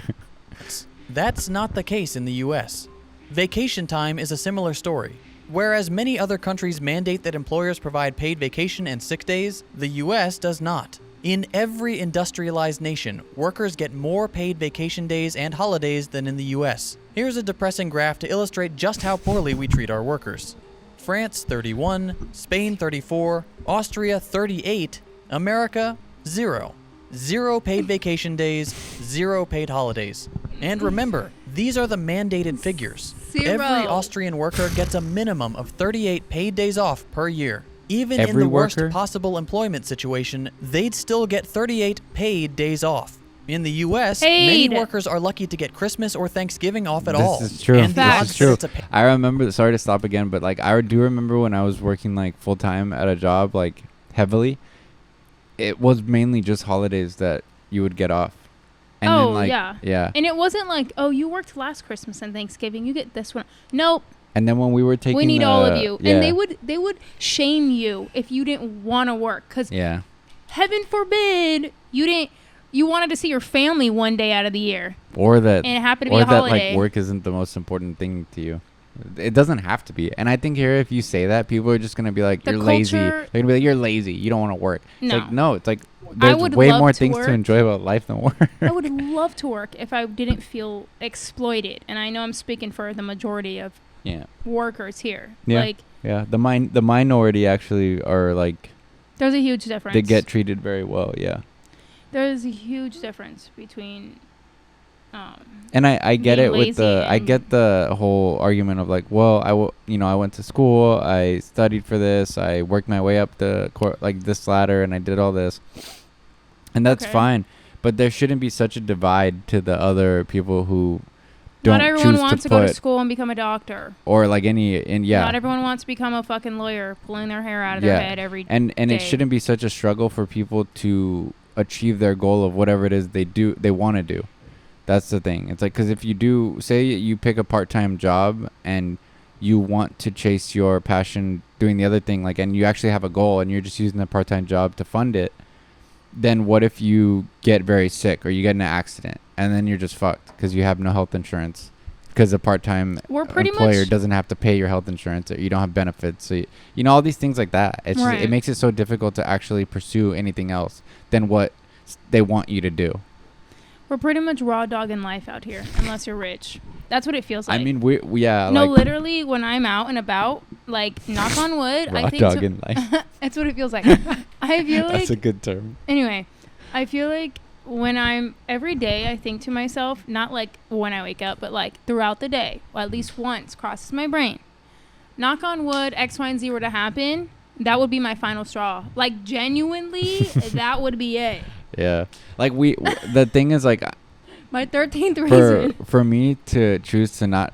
That's not the case in the U.S. Vacation time is a similar story. Whereas many other countries mandate that employers provide paid vacation and sick days, the U.S. does not. In every industrialized nation, workers get more paid vacation days and holidays than in the U.S. Here's a depressing graph to illustrate just how poorly we treat our workers. France 31, Spain 34, Austria 38, America 0. 0 paid vacation days, 0 paid holidays. And remember, these are the mandated figures. 0. Every Austrian worker gets a minimum of 38 paid days off per year. Even Every in the worker? worst possible employment situation, they'd still get 38 paid days off. In the U.S., many workers are lucky to get Christmas or Thanksgiving off at all. This is true. And This is true. I remember, sorry to stop again, but, like, I do remember when I was working, like, full-time at a job, like, heavily, it was mainly just holidays that you would get off. And then, like, yeah. And it wasn't like, oh, you worked last Christmas and Thanksgiving, you get this one. Nope. And then when we were taking, we need all of you, and they would shame you if you didn't want to work, because heaven forbid you wanted to see your family one day out of the year, or that, and it happened to be a holiday. Or that, like, work isn't the most important thing to you. It doesn't have to be. And I think here, if you say that, people are just gonna be like, "You're lazy." They're gonna be like, "You're lazy. You don't want to work." It's like, no. It's like there's way more things to enjoy about life than work. I would love to work if I didn't feel exploited, and I know I'm speaking for the majority of workers here. The minority actually are, like, there's a huge difference. They get treated very well. There's a huge difference between and I get it with I get the whole argument of, like, well, I went to school, I studied for this, I worked my way up this ladder, and I did all this, and that's fine, but there shouldn't be such a divide to the other people who don't. Not everyone wants to go to school and become a doctor, or like not everyone wants to become a fucking lawyer, pulling their hair out of their head every day. And it shouldn't be such a struggle for people to achieve their goal of whatever it is they want to do. That's the thing. It's like, because if you do, say you pick a part-time job and you want to chase your passion doing the other thing, like, and you actually have a goal and you're just using the part-time job to fund it, then what if you get very sick or you get in an accident and then you're just fucked because you have no health insurance because a part-time employer doesn't have to pay your health insurance, or you don't have benefits. So, you know, all these things like that. It's just, it makes it so difficult to actually pursue anything else than what they want you to do. We're pretty much raw dogging life out here, unless you're rich. That's what it feels like. I mean, no, like, literally, when I'm out and about, like, knock on wood, raw dogging life. That's what it feels like. I feel like that's a good term. Anyway, I feel like when I'm every day, I think to myself, not like when I wake up, but like throughout the day, or at least once crosses my brain. Knock on wood, X, Y, and Z were to happen, that would be my final straw. Like, genuinely, that would be it. Yeah. Like, the thing is, like, my 13th reason. For me to choose to not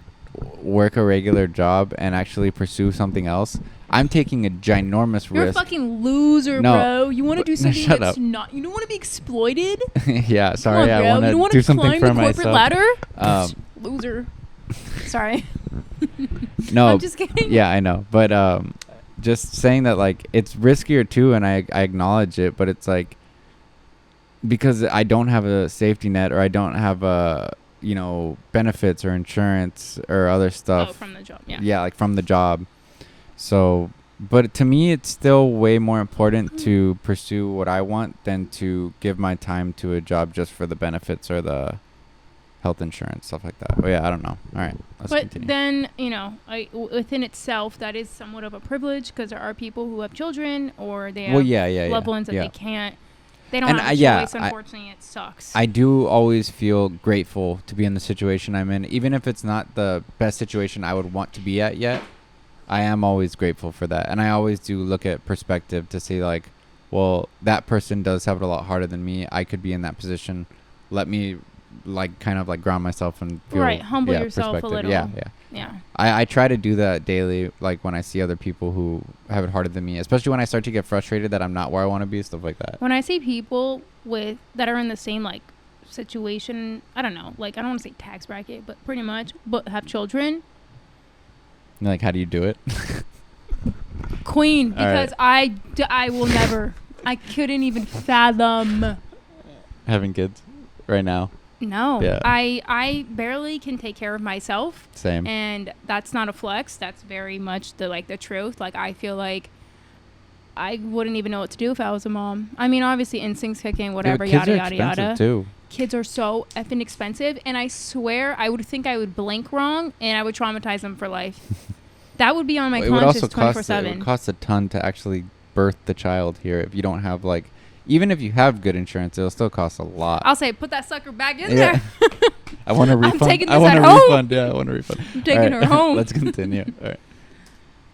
work a regular job and actually pursue something else, I'm taking a ginormous You're risk. a fucking loser, bro. You want to do something shut that's up. not. You don't want to be exploited. Yeah, sorry. Come on, bro. I want to do something climb for the myself. corporate ladder. Loser. Sorry. No, I'm just kidding. Yeah, I know, but just saying that like it's riskier too, and I acknowledge it, but it's like because I don't have a safety net or I don't have a benefits or insurance or other stuff. Oh, from the job. Yeah. Yeah, like from the job. So, but to me, it's still way more important to pursue what I want than to give my time to a job just for the benefits or the health insurance, stuff like that. Oh yeah, I don't know. All right, let's continue. Then, within itself, that is somewhat of a privilege because there are people who have children or they have loved ones that they don't have a choice. Unfortunately, it sucks. I do always feel grateful to be in the situation I'm in. Even if it's not the best situation I would want to be at yet, I am always grateful for that. And I always do look at perspective to say like, well, that person does have it a lot harder than me. I could be in that position. Let me kind of ground myself and feel humble yourself a little. Yeah. I try to do that daily, like when I see other people who have it harder than me, especially when I start to get frustrated that I'm not where I want to be, stuff like that. When I see people that are in the same situation, I don't know, I don't want to say tax bracket, but pretty much, but have children. Like, how do you do it? Queen, because I will never, I couldn't even fathom having kids right now. No, yeah. I barely can take care of myself. Same. And that's not a flex. That's very much the truth. I feel like I wouldn't even know what to do if I was a mom. I mean, obviously instincts kick in, whatever, yada, yada, yada. Too. Kids are so effing expensive. And I swear I would think I would blink wrong and I would traumatize them for life. That would be on my conscience 24/7. It would cost a ton to actually birth the child here if you don't have even if you have good insurance, it'll still cost a lot. I'll say, put that sucker back in there. I want a refund. I'm taking this I want at a home. refund. Yeah, I want a refund. I'm taking her home. Let's continue. All right.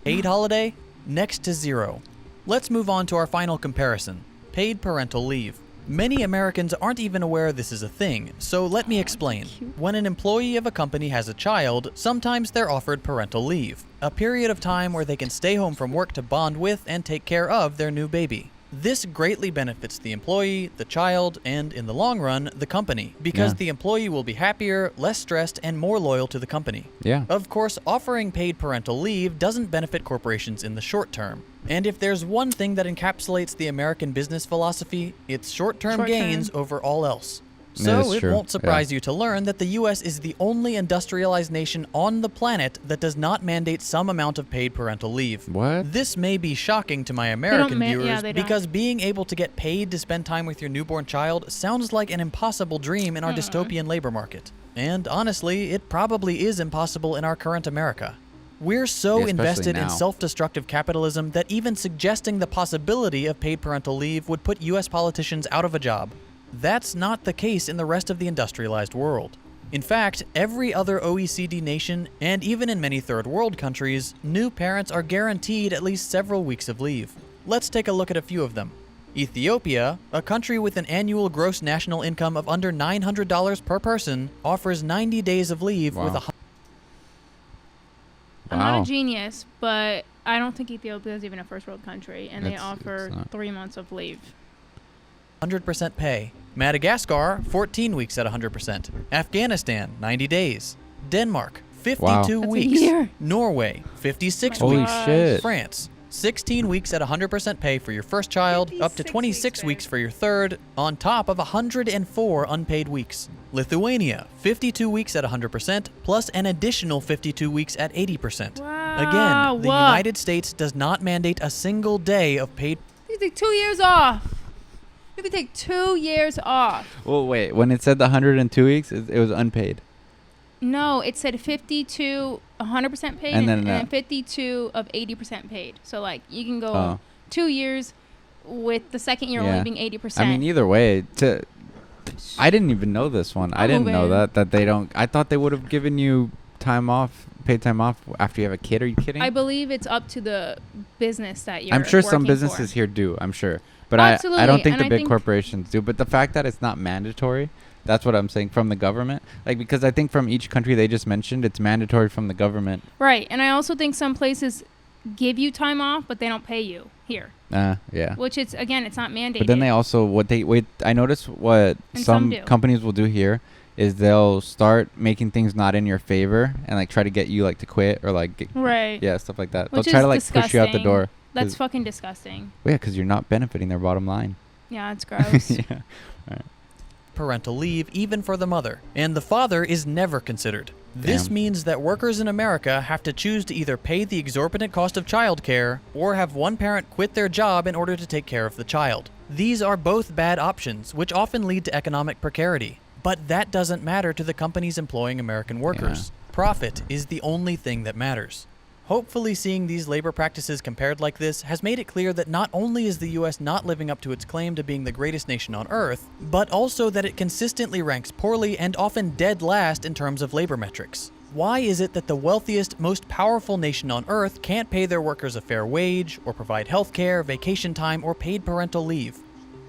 Paid holiday, next to zero. Let's move on to our final comparison, paid parental leave. Many Americans aren't even aware this is a thing, so let me explain. When an employee of a company has a child, sometimes they're offered parental leave, a period of time where they can stay home from work to bond with and take care of their new baby. This greatly benefits the employee, the child, and in the long run, the company, because the employee will be happier, less stressed, and more loyal to the company. Yeah. Of course, offering paid parental leave doesn't benefit corporations in the short term. And if there's one thing that encapsulates the American business philosophy, it's short-term gains over all else. So it won't surprise you to learn that the U.S. is the only industrialized nation on the planet that does not mandate some amount of paid parental leave. What? This may be shocking to my American viewers because being able to get paid to spend time with your newborn child sounds like an impossible dream in our dystopian labor market. And honestly, it probably is impossible in our current America. We're so invested in self-destructive capitalism that even suggesting the possibility of paid parental leave would put U.S. politicians out of a job. That's not the case in the rest of the industrialized world. In fact, every other OECD nation, and even in many third world countries, new parents are guaranteed at least several weeks of leave. Let's take a look at a few of them. Ethiopia, a country with an annual gross national income of under $900 per person, offers 90 days of leave with a... I'm not a genius, but I don't think Ethiopia is even a first world country, and they offer 3 months of leave. 100% pay. Madagascar, 14 weeks at 100%. Afghanistan, 90 days. Denmark, 52 weeks. Norway, 56 Holy weeks. shit. France, 16 weeks at 100% pay for your first child, up to 26 weeks for your third, on top of 104 unpaid weeks. Lithuania, 52 weeks at 100%, plus an additional 52 weeks at 80%. Wow. Again, the United States does not mandate a single day of paid... You take 2 years off. You could take 2 years off. Well, wait. When it said the 102 weeks, it was unpaid. No, it said 52 100% paid and then 52 of 80% paid. So you can go 2 years with the second year only being 80%. I mean, either way, I didn't even know this one. I didn't know that they don't. I thought they would have given you time off, paid time off after you have a kid. Are you kidding? I believe it's up to the business that you're I'm sure some working businesses for. here do. I'm sure. But Absolutely. I don't think and the big corporations do. But the fact that it's not mandatory, that's what I'm saying, from the government. Because I think from each country they just mentioned, it's mandatory from the government. Right. And I also think some places give you time off, but they don't pay you here. Yeah. Which it's not mandated. But then they also I notice what some companies will do here is they'll start making things not in your favor and like try to get you like to quit or like stuff like that. Which they'll try to like disgusting. push you out the door. That's fucking disgusting. Well, yeah, because you're not benefiting their bottom line. Yeah, it's gross. Yeah. All right. Parental leave even for the mother, and the father is never considered. This means that workers in America have to choose to either pay the exorbitant cost of childcare or have one parent quit their job in order to take care of the child. These are both bad options, which often lead to economic precarity. But that doesn't matter to the companies employing American workers. Yeah. Profit is the only thing that matters. Hopefully seeing these labor practices compared like this has made it clear that not only is the US not living up to its claim to being the greatest nation on earth, but also that it consistently ranks poorly and often dead last in terms of labor metrics. Why is it that the wealthiest, most powerful nation on earth can't pay their workers a fair wage, or provide healthcare, vacation time, or paid parental leave?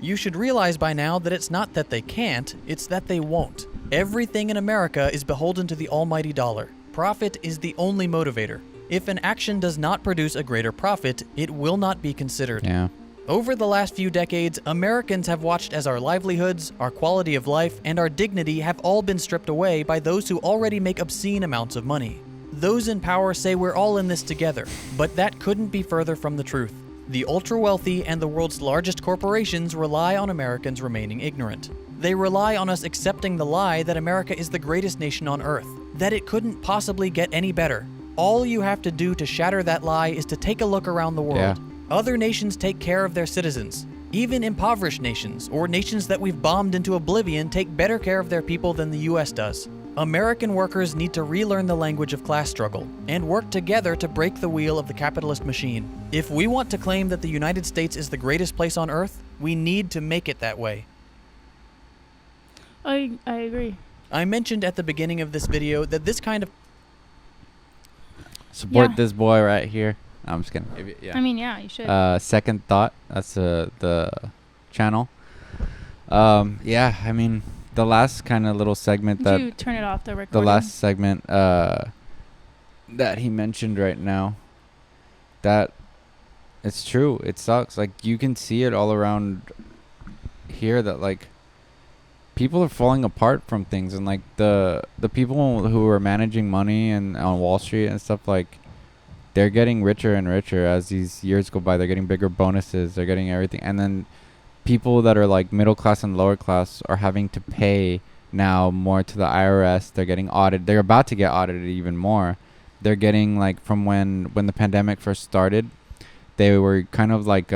You should realize by now that it's not that they can't, it's that they won't. Everything in America is beholden to the almighty dollar. Profit is the only motivator. If an action does not produce a greater profit, it will not be considered. Yeah. Over the last few decades, Americans have watched as our livelihoods, our quality of life, and our dignity have all been stripped away by those who already make obscene amounts of money. Those in power say we're all in this together, but that couldn't be further from the truth. The ultra-wealthy and the world's largest corporations rely on Americans remaining ignorant. They rely on us accepting the lie that America is the greatest nation on earth, that it couldn't possibly get any better. All you have to do to shatter that lie is to take a look around the world. Yeah. Other nations take care of their citizens. Even impoverished nations, or nations that we've bombed into oblivion, take better care of their people than the US does. American workers need to relearn the language of class struggle and work together to break the wheel of the capitalist machine. If we want to claim that the United States is the greatest place on earth, we need to make it that way. I agree. I mentioned at the beginning of this video that this kind of support this boy right here. I'm just kidding. I mean, yeah, you should. Second Thought. That's the channel. Yeah, I mean, the last kind of little segment Did you turn it off the recording? The last segment that he mentioned right now, that it's true. It sucks. Like, you can see it all around here that, like, people are falling apart from things, and like the people who are managing money and on Wall Street and stuff, like, they're getting richer and richer as these years go by. They're getting bigger bonuses. They're getting everything. And then people that are like middle class and lower class are having to pay now more to the IRS. They're getting audited. They're about to get audited even more. They're getting, like, from when the pandemic first started, they were kind of like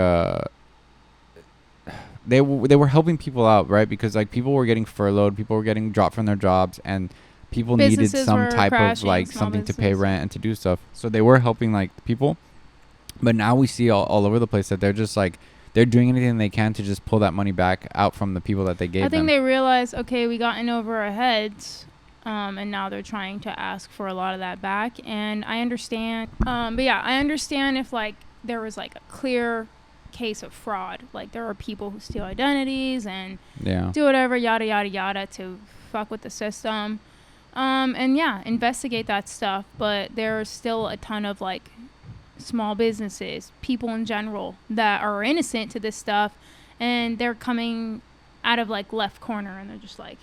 they were helping people out, right? Because, like, people were getting furloughed, people were getting dropped from their jobs, and people needed some type of, like, something to pay rent and to do stuff. So they were helping, like, people. But now we see all over the place that they're just, like, they're doing anything they can to just pull that money back out from the people that they gave them. I think they realized, okay, we got in over our heads, and now they're trying to ask for a lot of that back. And I understand. But yeah, I understand if, like, there was, like, a clear case of fraud. Like, there are people who steal identities and do whatever, yada, yada, yada, to fuck with the system. And yeah, investigate that stuff. But there's still a ton of, like, small businesses, people in general, that are innocent to this stuff, and they're coming out of, like, left corner, and they're just like,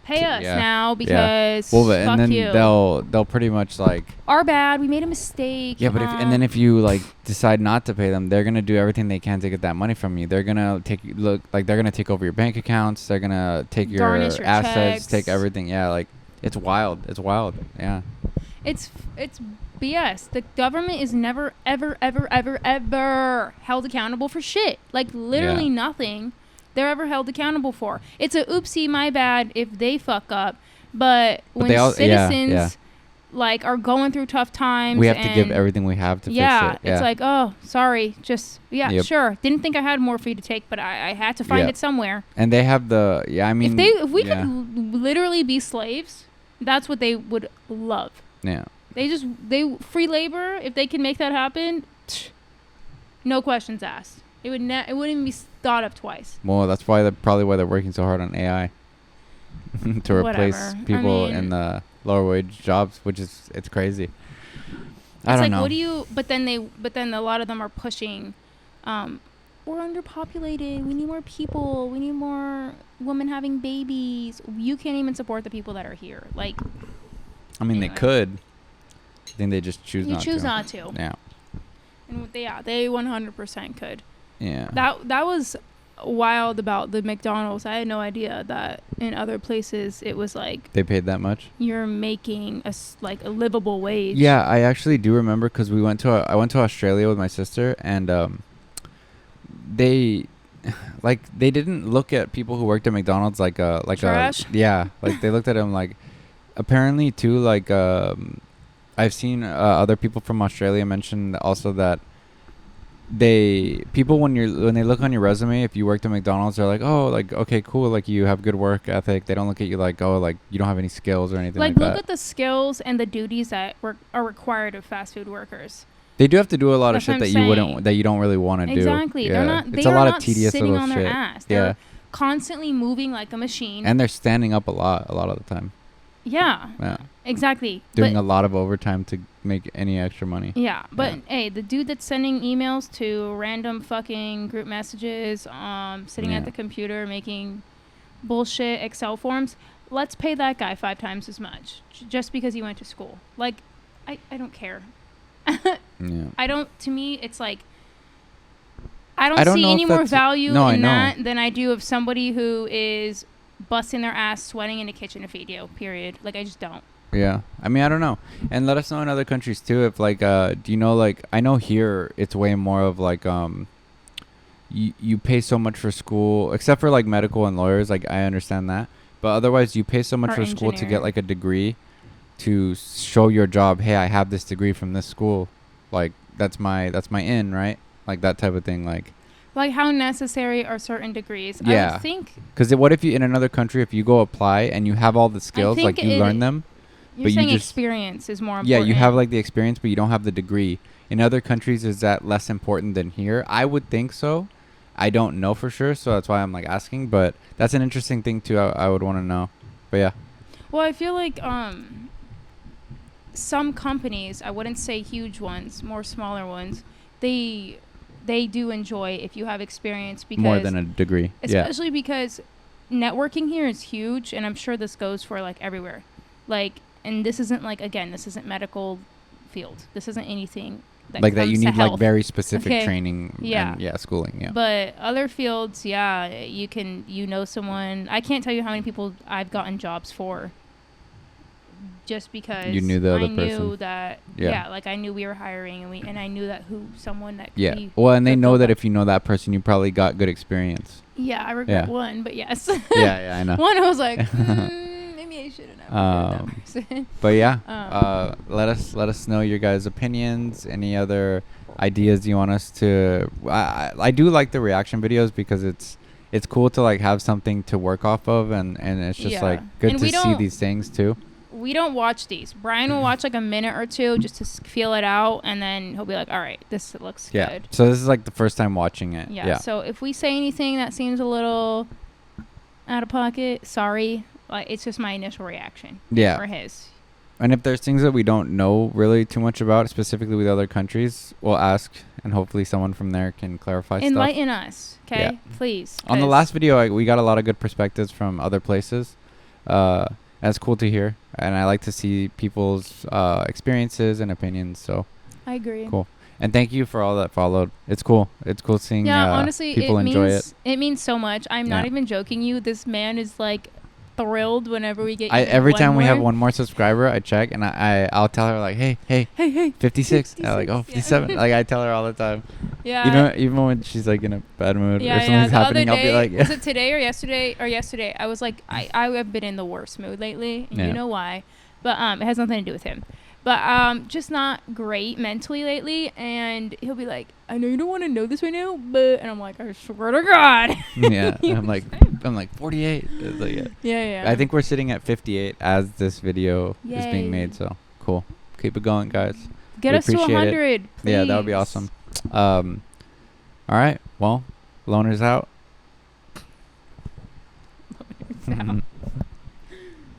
pay us now because well, fuck and then you. They'll pretty much, like, our bad, we made a mistake. Yeah, but if you, like, decide not to pay them, they're gonna do everything they can to get that money from you. They're gonna they're gonna take over your bank accounts. They're gonna take your assets, checks. Take everything. Yeah, like, it's wild. It's wild. Yeah. It's BS. The government is never, ever, ever, ever, ever held accountable for shit. Like, literally nothing they're ever held accountable for. It's a oopsie, my bad if they fuck up. But when citizens like, are going through tough times, we have to give everything we have to fix it. Yeah, it's like, oh, sorry, just sure. Didn't think I had more for you to take, but I had to find it somewhere. And they have if we could literally be slaves, that's what they would love. Yeah. They free labor, if they can make that happen, no questions asked. It wouldn't even be thought of twice. Well, that's probably why they're working so hard on AI to replace people in the lower wage jobs, which is, it's crazy. I don't know. What do you? But then a lot of them are pushing. We're underpopulated. We need more people. We need more women having babies. You can't even support the people that are here. Like, I mean, anyway. they could. I think they just choose not to. You choose not to. Yeah. And they 100% could. Yeah. That was wild about the McDonald's. I had no idea that in other places it was like they paid that much. You're making a livable wage. Yeah, I actually do remember because I went to Australia with my sister, and they didn't look at people who worked at McDonald's like trash. Like they looked at them like, apparently too, like I've seen other people from Australia mention also that when they look on your resume, if you worked at McDonald's, they're like, oh, like, okay, cool, like you have good work ethic. They don't look at you like, oh, like you don't have any skills or anything like that. Look at the skills and the duties that are required of fast food workers. They do have to do a lot of shit that you don't really want to do. Exactly. Yeah. They are not sitting on their ass. They're constantly moving like a machine. And they're standing up a lot of the time. Yeah. Exactly. Doing a lot of overtime to make any extra money. Yeah. But hey, the dude that's sending emails to random fucking group messages, sitting at the computer making bullshit Excel forms, let's pay that guy 5 times as much just because he went to school. Like, I don't care. To me, it's like, I don't see any more value in that than I do of somebody who is busting their ass, sweating in the kitchen to feed you, period. Like, I just don't. Yeah. I mean, I don't know. And let us know in other countries too if like do you know, like, I know here it's way more of like you pay so much for school, except for like medical and lawyers, like I understand that. But otherwise you pay so much for school to get like a degree to show your job, hey, I have this degree from this school. Like that's my in, right? Like that type of thing, like how necessary are certain degrees? Yeah. I think because what if you in another country, if you go apply and you have all the skills, like you learn them, you're saying experience is more important. Yeah, you have like the experience, but you don't have the degree. In other countries, is that less important than here? I would think so. I don't know for sure, so that's why I'm like asking. But that's an interesting thing too. I would want to know. But yeah. Well, I feel like some companies, I wouldn't say huge ones, more smaller ones, they do enjoy if you have experience because more than a degree. Especially because networking here is huge, and I'm sure this goes for like everywhere. Like, and this isn't like, again, this isn't medical field. This isn't anything that like that you need like very specific training and schooling. Yeah. But other fields, you know someone. I can't tell you how many people I've gotten jobs for just because you knew the other person. I knew that like I knew we were hiring and I knew that someone that could be well, and they know that if you know that person, you probably got good experience. I regret one, but yes. I know. One I was like maybe I shouldn't have that person. But let us know your guys' opinions, any other ideas you want us to. I do like the reaction videos because it's cool to like have something to work off of, and it's just like good to see these things too. We don't watch these. Brian will watch like a minute or two just to feel it out, and then he'll be like, all right, this looks good. So this is like the first time watching it. Yeah. So if we say anything that seems a little out of pocket, sorry. Like, it's just my initial reaction. Yeah. Or his. And if there's things that we don't know really too much about, specifically with other countries, we'll ask, and hopefully someone from there can clarify stuff. Enlighten us, okay? Yeah. Please. On the last video, we got a lot of good perspectives from other places. That's cool to hear. And I like to see people's experiences and opinions. So I agree. Cool. And thank you for all that followed. It's cool. It's cool seeing honestly, people enjoy it. It means so much. I'm not even joking you. This man is like thrilled whenever we get every time we have one more subscriber, I check and I'll tell her like, hey 56. I'm like, 57. Like I tell her all the time. Yeah. Even when she's like in a bad mood or something's happening, I'll be like, was it today or yesterday? I was like, I have been in the worst mood lately, and you know why. But it has nothing to do with him. But just not great mentally lately, and he'll be like, I know you don't want to know this right now, but, and I'm like, I swear to God. Yeah. I'm like 48. It's like, yeah. I think we're sitting at 58 as this video is being made, so cool. Keep it going, guys. Get us to 100, please. Yeah, that would be awesome. All right. Well, Loner's out. Loner's out.